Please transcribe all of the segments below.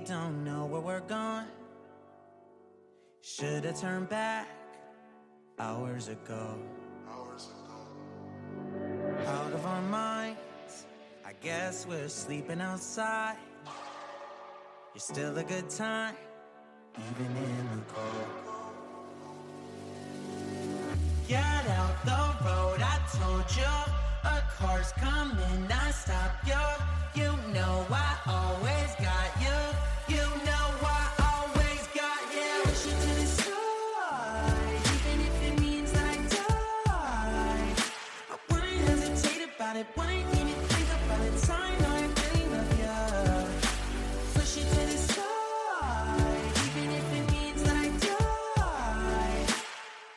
don't know where we're going. Should've turned back hours ago. Out of our minds, I guess we're sleeping outside. You're still a good time, even in the cold. Get out the road, I told you. A car's coming, I stop you. You know I always got you. You know I always got you. Push you to the side, even if it means that I die. I wouldn't hesitate about it, wouldn't even think about it. Time I really love you. Push you to the side, even if it means that I die.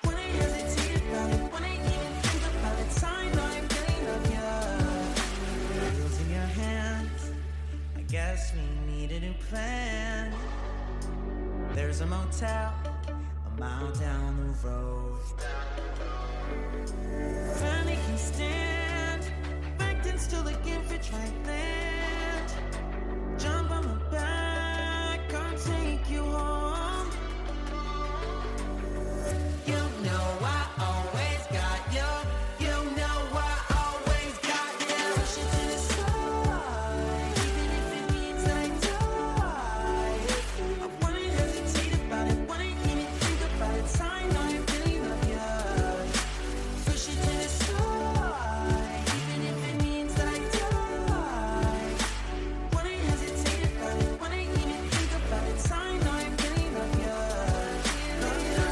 Wouldn't hesitate about it, wouldn't even think about it. Time I really love you. Wheels in your hands, I guess we need a new plan. There's a motel a mile down the road. Finally can stand, backed and still looking for dry land. Jump on my back, I'll take you home. You know I always got you. You know I always got you. Push you to the side, even if it means that I die. I wouldn't hesitate about it, wouldn't even think about it. Time I really love you. Push you to the side, even if it means that I die. Wouldn't hesitate about it, wouldn't even think about it. Time I really love you. Love you.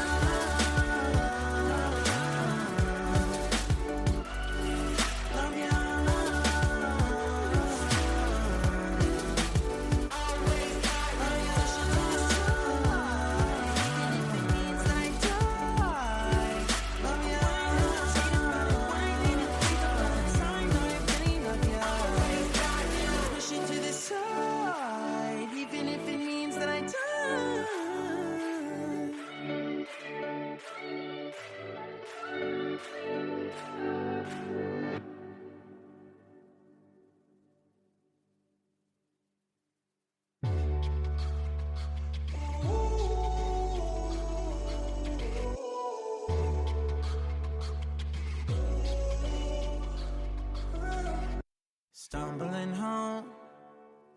Love you. Always got you. Push you to the side, even if it means that I die. Love you. Hesitate about it, wouldn't even think about it. Time I really love you. Always got you. Push you to the side, even if it means that I die. Stumbling home,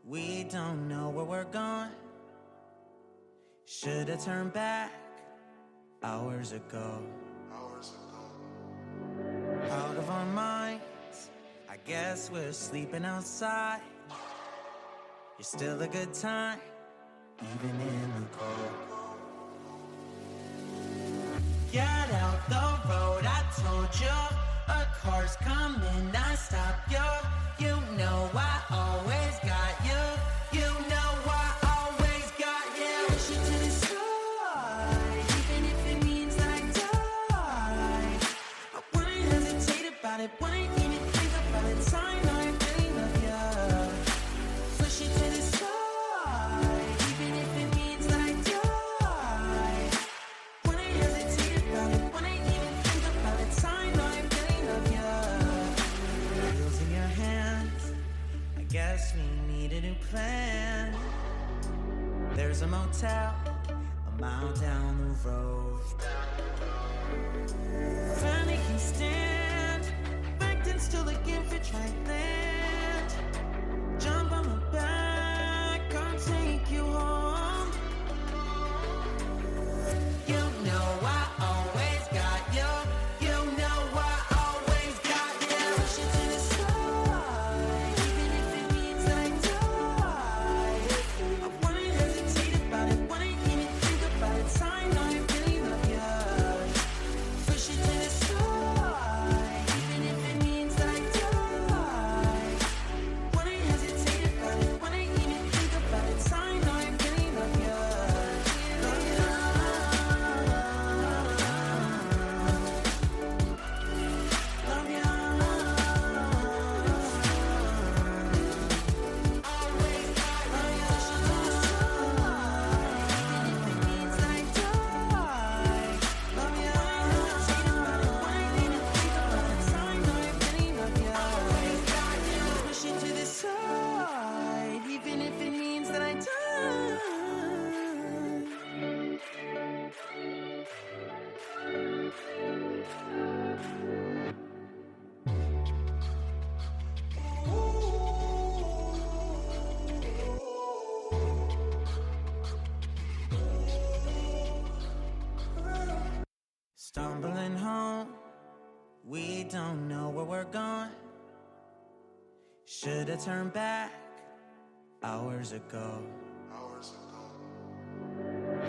we don't know where we're going. Should've turned back hours ago. Out of our minds, I guess we're sleeping outside. You're still a good time, even in the cold. Get out the road, I told you. A car's coming, I stop you. You know I always got you. You know I always got you. Push you to the side, even if it means that I die. I wouldn't hesitate about it, wouldn't even think about it. Time I really love you. Push you to the side, even if it means that I die. Wouldn't hesitate about it, wouldn't even think about it. Time I really love you. Wheels in your hands, I guess we need a new plan. There's a motel a mile down the road. Finally can stand, back Stumbling home, we don't know where we're going. Should've turned back hours ago.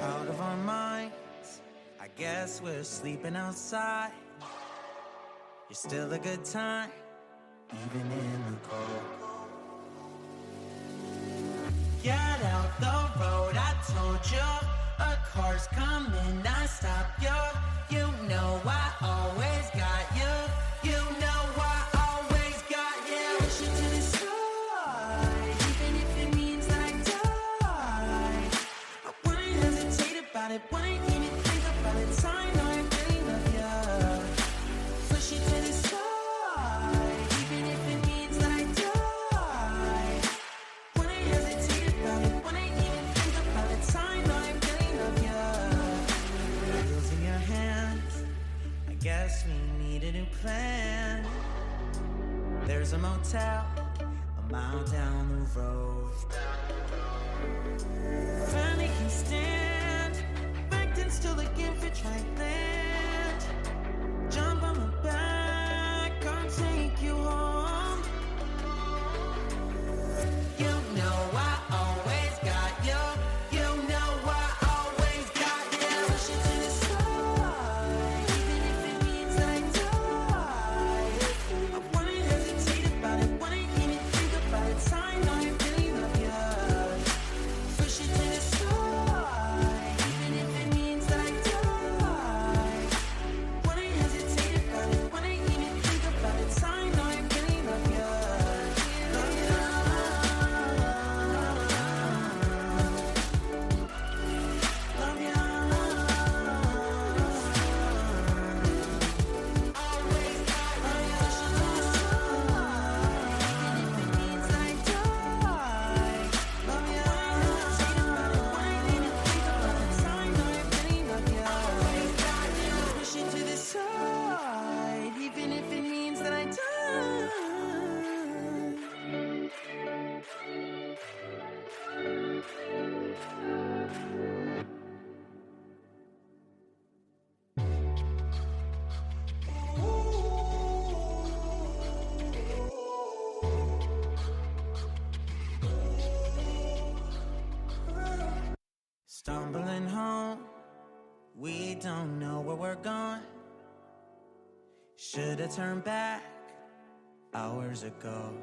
Out of our minds, I guess we're sleeping outside. You're still a good time, even in the cold. Get out the road, I told you. A car's coming, I stop you. You know I always got you. You know I always got you. Push you to the side, even if it means that I die. I wouldn't hesitate about it, wouldn't even think about it. I know I really love you. Push you to the side, even if it means that I die. Wouldn't hesitate about it, wouldn't even think about it. I know I really love you. Wheels in your hands, I guess we need a new plan. There's a motel a mile down the road. Finally can stand, backed and still looking for dry land. Jump on my back, I'll take you home. You know I always got you. You know I always got you. Push it to the side, even if it means that I die. I wouldn't hesitate about it, wouldn't even think about it. I know I really love you. Push it to the side, even if it means that I die. Wouldn't hesitate about it, wouldn't even think about it. I know I really love you. Love you. Love you. Always got you. Push it to the side, even if it means that I die. Love you. Hesitate about it, wouldn't even think about it. I know I really love you. Always got you. Push it to the side, even if it means that I die. Stumbling home, we don't know where we're going. Should've turned back hours ago.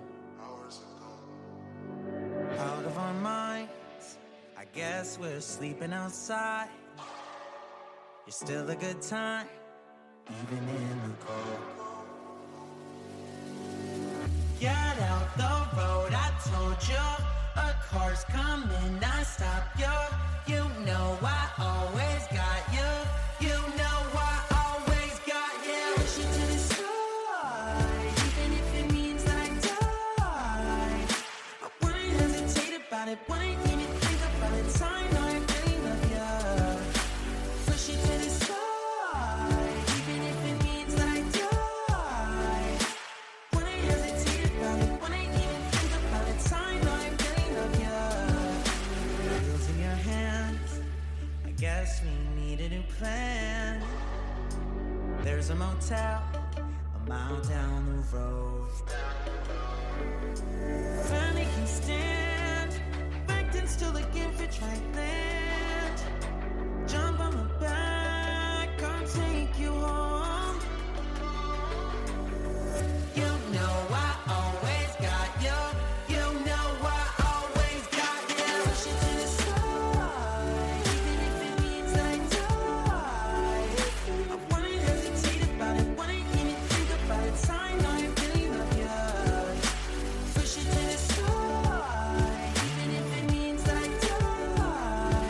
Out of our minds, I guess we're sleeping outside. You're still a good time, even in the cold. Get out the road, I told you. A car's coming, I stop you. You know I always got you. You know I always got you. Push you to the side, even if it means that I die. I wouldn't hesitate about it, wouldn't even think about it. I know I really love you. Push you to the side, even if it means that I die. Wouldn't hesitate about it, wouldn't even think about it. I know I really love you. Wheels in your hands, I guess we need a new plan. There's a motel a mile down the road. Finally can stand, backed and still looking for dry land. Jump on my back, I'll take you home. You know I always got you. You know I always got you. Push it to the side, even if it means that I die. I wouldn't hesitate about it, wouldn't even think about it. I know I really love you. Push it to the side, even if it means that I die.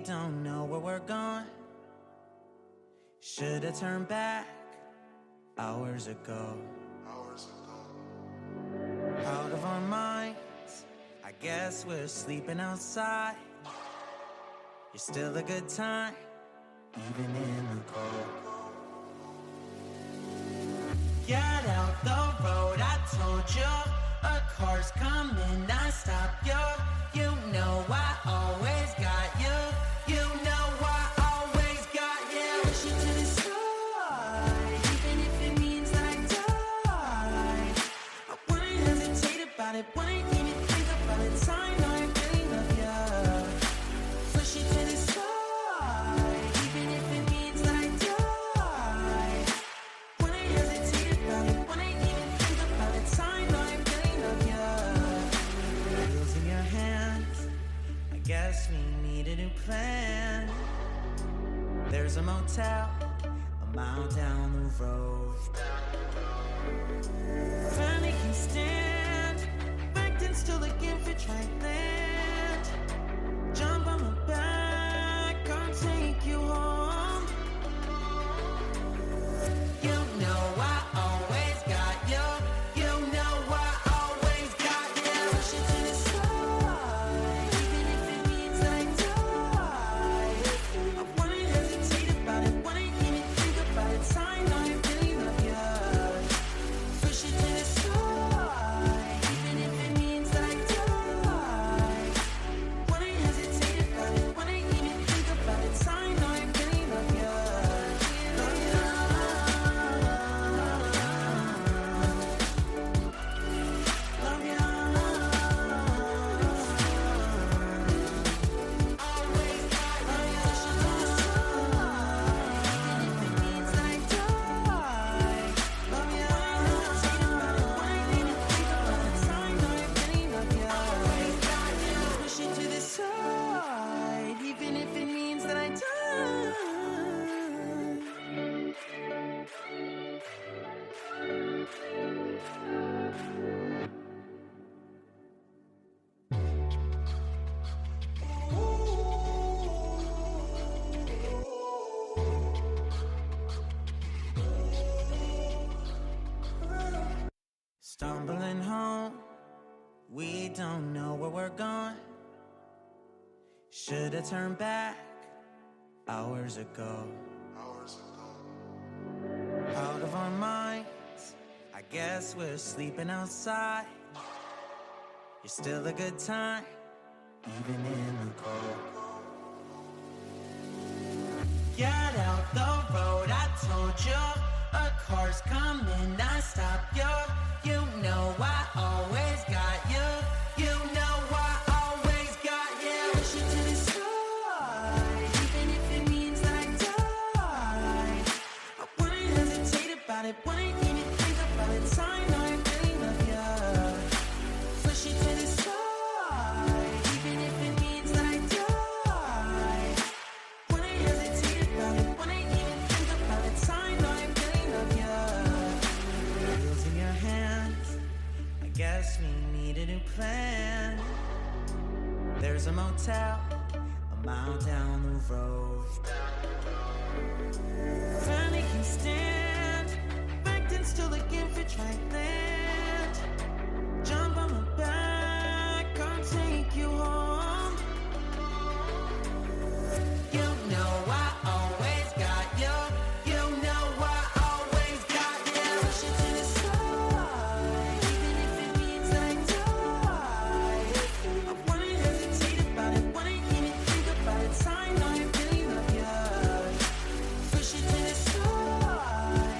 don't know where we're going. Should've turned back hours ago. Out of our minds, I guess we're sleeping outside. You're still a good time, even in the cold. Get out the road, I told you. A car's coming, I stop you. You know I always got you. You know I always got you. Push you to the side, even if it means that I die. I wouldn't hesitate about it, wouldn't even think about it. I know I really love you. Push you to the side, even if it means that I die. Wouldn't hesitate about it, wouldn't even think about it. I know I really love you. Wheels in your hands, I guess we need a new plan. There's a motel a mile down the road. Finally can stand, back then still looking for dry land. Jump on my back, I'll take you home. You know I always got you. You know I always got you. Push it to the side, even if it means that I die. I wouldn't hesitate about it, wouldn't even think about it. I know I really love you. Push it to the side, even if it means that I die. Wouldn't hesitate about it, wouldn't even think about it. I know I really love you. Love you. Love you. Always got you. Push it to the side, even if it means that I die. Love you. Wouldn't hesitate about it, wouldn't even think about it. I know I really love you. Always got you. Push it to the side, even if it means that I die. Stumbling home, we don't know where we're going. Should've turned back hours ago. Out of our minds, I guess we're sleeping outside. You're still a good time, even in the cold. Get out the road, I told you. A car's coming, I stop you. You know I always got you. You know I always got you. Push you to the side, even if it means that I die. I wouldn't hesitate about it, wouldn't even think about it. I know I really love you. Push you to the side, even if it means that I die. Wouldn't hesitate about it, wouldn't even think about it. I know I really love you. Wheels in your hands, I guess we need a new plan. There's a motel a mile down the road. Finally can stand, back then still looking for dry land. Jump on my back, I'll take you home. You know I always got you. You know I always got you. Push it to the side, even if it means that I die. I wouldn't hesitate about it, wouldn't even think about it. I know I really love you. Push it to the side,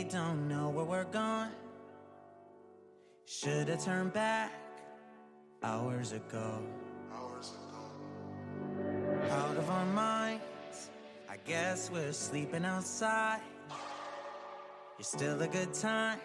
don't know where we're going. Should've turned back hours ago. Out of our minds, I guess we're sleeping outside. You're still a good time.